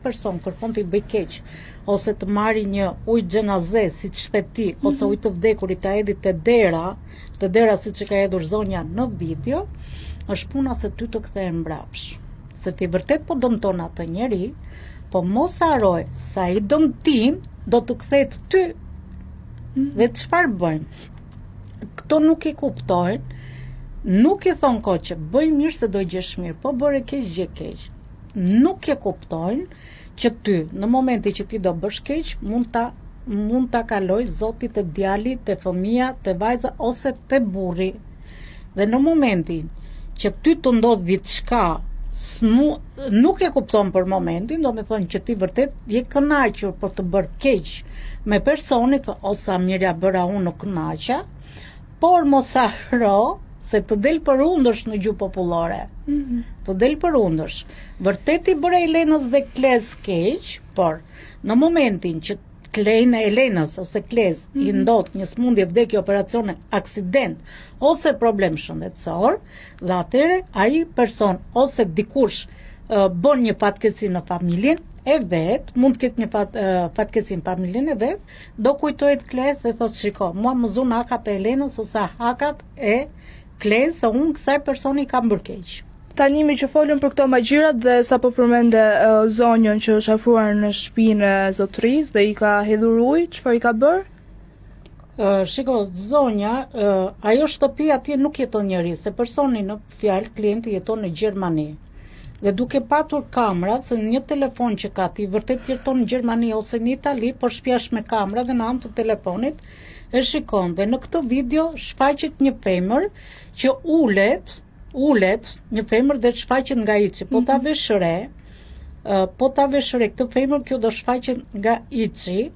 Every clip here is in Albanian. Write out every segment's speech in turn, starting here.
person kërkon t'i bëj keq, ose të marri një ujë xhenaze, siç thët ti, ose ujë të vdekurit ta hedhë te dera siç e ka hedhur zonja në video, është puna se ty të kthehen mbrapsh. Se ti vërtet po dëmton atë njeri, po mos haroj sa i dëmtim do të kthehet ty. Dhe çfarë bëjmë? Këto nuk i kuptojnë, nuk i thon ko që bëj mirë se do gjesh mirë, po bëre keq gje keq. Nuk e kuptojnë që ty, në momenti që ti do bësh keq, mund ta kaloj Zoti te djali, te fëmia, te vajza ose te burri. Dhe në momentin që ty të ndodh diçka, nuk e kupton për momentin, do me thonë që ti vërtet je kënaqur për të bërë keq me personit, ose mirja bëra unë nuk kënaqa, por mos harro se të del për undësh në gjuhë popullore. Të del për undësh. Vërtet i bëre Elenës dhe Kles keq, por në momentin që Klejnë Elenës ose Kles i ndot një smundje, vdekje, operacione, aksident ose problem shëndetësor, dhe atëre ai person ose dikush bën një fatkeqësi në familjen e vet, mund të ketë një fatkeqësi në familjen e vet, do kujtohet Kles dhe thotë shiko, mua më zun hakat e Elenës ose hakat e Kles, se unë kësaj personi kam bërë keq. Tani me që folëm për këto magjirat dhe sa po përmende zonjën që është afruar në shtëpinë e zotërisë dhe i ka hedhur ujë, çfarë i ka bërë? Shiko, zonja, ajo shtëpi atje nuk jeton njëri, se personi në fjalë klienti jeton në Gjermani. Dhe duke patur kamera, se një telefon që ka ti vërtet jeton në Gjermani ose në Itali, por shpjesh me kamera dhe në anë të telefonit e shikon. Dhe në këtë video shfaqet një femër që ulet një femër dhe shfaqet nga ici, po ta vesh re këtë femër, kjo do shfaqet nga ici,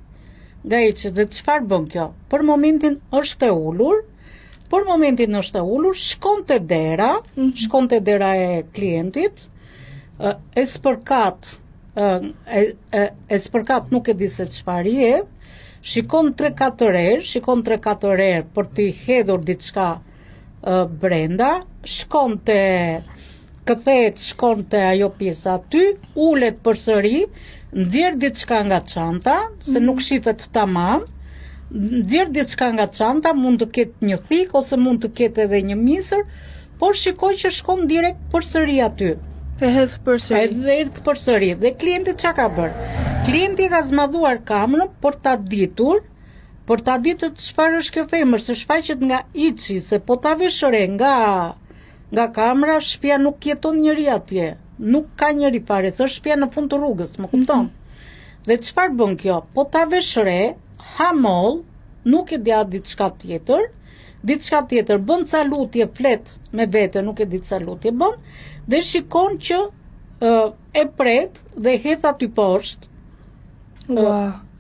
dhe çfarë bën kjo? Për momentin është e ulur, shkon te dera e klientit, e spërkat nuk e di se çfarë je, shikon 3-4 herë për t'i hedhur diçka brenda, shkon te ajo pjesa aty, ulet përsëri, nxjerr diçka nga çanta, se nuk shifet tamam, nxjerr diçka nga çanta, mund të ketë një thik ose mund të ketë edhe një misër, por shikoj që shkon direkt përsëri aty. E hedh përsëri. Dhe klienti çka ka bërë? Klienti ka zmadhuar kamerën për ta ditur çfarë është kjo femër, se shfaqet nga ici, se po ta vesh re nga kamera, shtëpia nuk jeton njëri atje, nuk ka njëri fare, se është shtëpia në fund të rrugës, më kupton? Dhe çfarë bën kjo? Po ta vesh re, hamoll, nuk e dia diçka tjetër, bën ca lutje, flet me vete, nuk e di ca lutje bën, dhe shikon që e pret dhe hedh aty poshtë.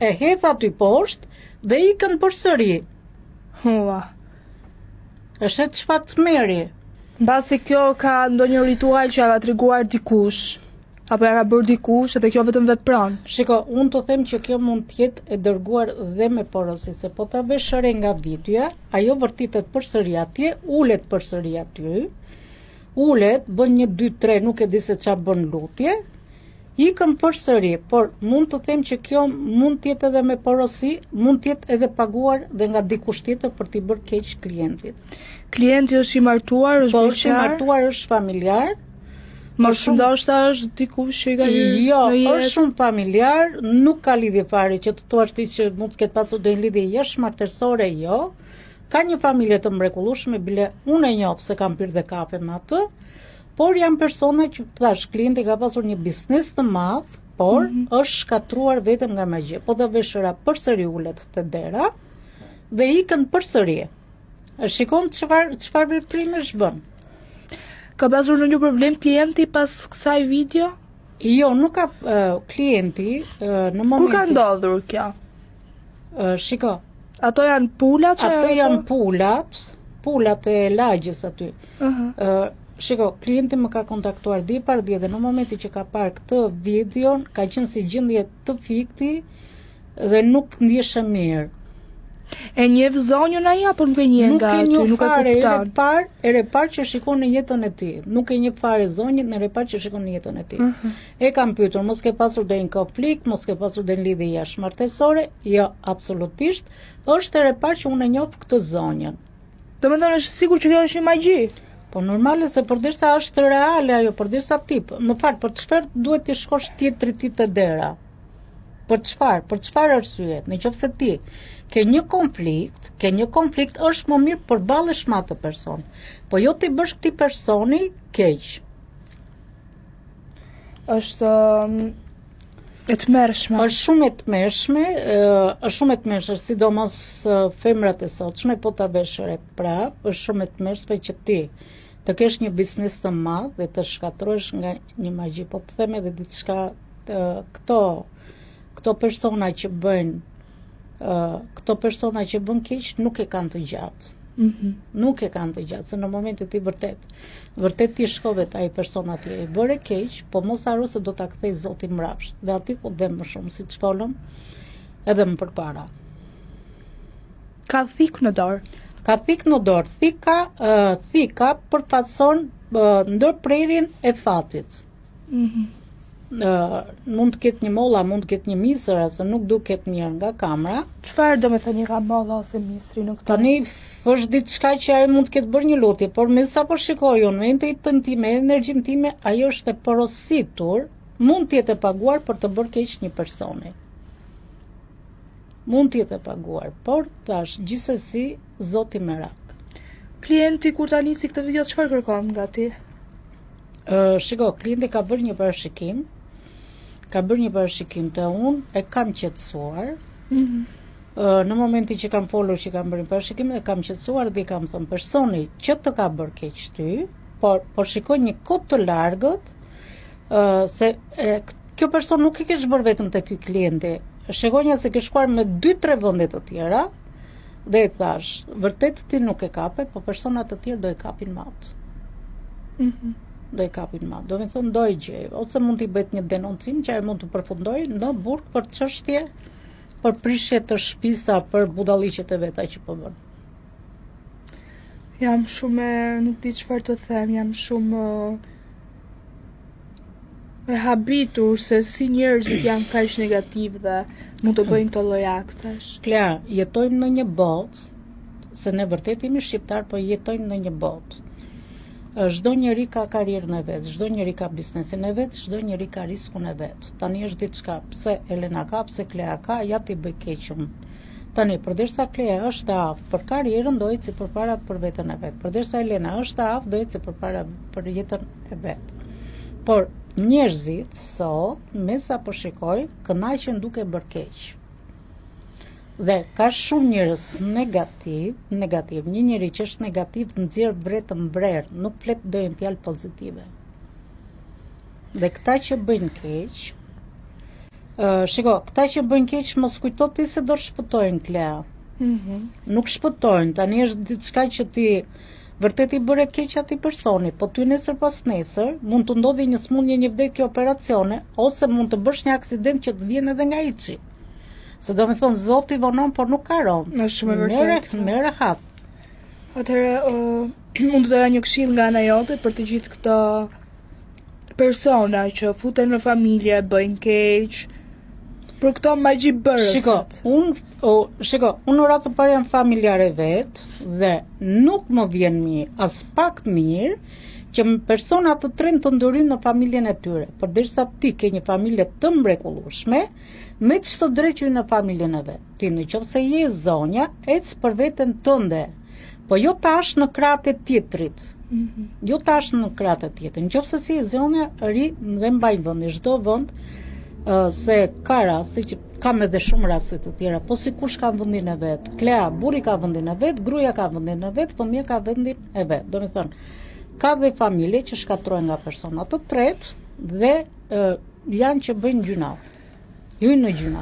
E hedh aty poshtë dhe ikën përsëri. Është çfarë tmerri. Mbasi kjo ka ndonjë ritual që ja ka treguar dikush, apo ja ka bërë dikush, edhe kjo vetëm vepron. Shiko, unë të them që kjo mund të jetë e dërguar dhe me porosi, se po ta vesh re nga videoja, ajo vërtitet përsëri atje, ulet përsëri aty, bën 1, 2, 3, nuk e di se çfarë bën lutje, ikën përsëri, por mund të them që kjo mund të jetë edhe me porosi, mund të jetë edhe paguar dhe nga dikush tjetër për t'i bërë keq klientit. Klienti është i martuar, është beqar? Po, është i martuar, është familjar. Më shumë ndoshta është dikush që i ka hyrë në jetë. Jo, është shumë familjar, nuk ka lidhje fare që të thuash ti që mund të ketë pasur do një lidhje jashtëmartësore, jo. Ka një familje të mrekullueshme, bile unë e njoh se kam pirë dhe kafe me atë. Por janë persona që thash, klienti ka pasur një biznes të madh, por është shkatruar vetëm nga magji. Po do veshëra përsëri ulet te dera dhe ikën përsëri. Shikon çfarë veprimesh bën. Ka pasur ndonjë problem klienti pas kësaj video? Jo, nuk ka klienti në momentin. Kur ka ndodhur kjo? Shiko. Ato janë pulat? Ato janë pulat e lagjës aty. Shiko, klienti më ka kontaktuar dje dhe në momenti që ka parë këtë videon, ka qenë si gjendje të fikti dhe nuk ndjeshe mirë. E njeh zonjën ai apo nuk e njeh nga aty, nuk e kupton. Ere parë që shikon në jetën e tij. Nuk e njeh fare zonjën, ere parë që shikon në jetën e tij. E kam pyetur, mos ke pasur ndonjë konflikt, mos ke pasur ndonjë lidhje jashtëmartesore? Jo, absolutisht. Është ere parë që unë e njoh këtë zonjën. Domethënë është sigurt që kjo është një magji. Po normale se përderisa është reale ajo, përderisa tip. Më fal, për çfarë duhet të shkosh tjetrit ti te dera? Për çfarë arsye? Nëse ti ke një konflikt është më mirë përballesh me atë person. Po jo ti bësh këtij personi keq. Është e tmerrshme. Është shumë e tmerrshme, sidomos femrat e sotshme, po ta vesh re prap, është shumë e tmerrshme që ti të kesh një biznes të madh dhe të shkatërrosh nga një magji, po të them edhe diçka këto persona që bën keq nuk e kanë të gjatë. Nuk e kanë të gjatë, se në momentin ti vërtet ti shkove te ai person atje, e bëre keq, po mos haro se do ta kthej Zoti mbrapsht. Dhe aty ku dem më shumë, siç folëm edhe më përpara. Ka thik në dorë. Ka thik në dorë, thika përfaqëson ndërprerjen e fatit. Mund të ketë një molla, mund të ketë një misër, se nuk duket mirë nga kamera. Çfarë do të thënë ka molla ose misri në këtë? Tani është diçka që ai mund të ketë bërë një lutje, por me sa po shikoj unë, me intuitën time, energjinë time, ajo është e porositur, mund të jetë e paguar për të bërë keq një personi. Mund të jetë e paguar, por tash gjithsesi Zoti merak. Klienti kur ta nisi këtë video çfarë kërkon nga ti? Shiko, klienti ka bërë një parashikim. Të unë e kam qetësuar. Në momentin që kam folur që kam bërë një parashikim, e kam qetësuar dhe i kam thënë personi që të ka bërë keq ty, por shikoj një kohë të largët, se kjo person nuk e kesh bërë vetëm te ky klienti. Shikoj se ke shkuar me 2-3 vende të tjera dhe i thash, vërtet ti nuk e kape, po personat të tjerë do e kapin matë. Do i kapin matë. Do me thënë do i gjej, ose mund t'i bëjt një denoncim që ai mund të përfundoj në burg për çështje, për prishje të shtëpisa, për budalliqet e veta që po bën. Jam shumë, nuk di çfarë të them, jam shumë e habitur se si njerëzit janë kaq negativ dhe mund të bëjnë të lloj aktesh. Klea, jetojmë në një botë, se ne vërtet jemi shqiptar, po jetojmë në një botë. Çdo njeri ka karrierën e vet, çdo njeri ka biznesin e vet, çdo njeri ka riskun e vet. Tani është diçka, pse Elena ka, pse Klea ka, ja ti bëj keq unë. Tani përderisa Klea është e aftë për karrierën, do eci përpara për veten e vet. Përderisa Elena është e aftë, do eci përpara për jetën e vet. Por njerëzit sot, me sa po shikoj, kënaqen duke bërë keq. Dhe ka shumë njerëz negativ, një njeri që është negativ nxjerr vretë mbrerë, nuk flet dojnë fjalë pozitive. Dhe këta që bëjnë keq, shiko, këta që bëjnë keq mos kujto ti se do shpëtojnë, Klea. Nuk shpëtojnë, tani është diçka që ti vërtet i bëre keq atij personi, po ty nesër pas nesër mund të ndodhi një smundje, një vdekje operacione, ose mund të bësh një aksident që të vjen edhe nga hiçi. Se do me thonë Zoti vonon, por nuk ka rom. Është shumë e vërtetë. Merë rehat. Atëherë, unë do të një këshill nga ana jote për të gjithë këto persona që futen në familje, bëjnë keq, për këto magji bërësit. Shiko, unë në ratë të parë jam familjare vetë dhe nuk më vjen mirë, as pak mirë, që personat të trenë të ndërin në familjen e tyre, përderisa ti ke një familje të mrekullueshme, me çdo drejt që në familjen e vet. Ti nëse je zonja, ec për veten tënde, po jo tash në krahët e tjetrit. Jo tash në krahët e tjetrit. Nëse si je zonja, ri dhe mbaj vendi, çdo vend, se ka raste që kam edhe shumë raste të tjera, po sikush ka vendin e vet. Klea, burri ka vendin e vet, gruaja ka vendin e vet, fëmia ka vendin e vet. Do të thonë, ka dhe familje që shkatrohen nga persona të tretë dhe janë që bëjnë gjuna. Hyn në gjuna.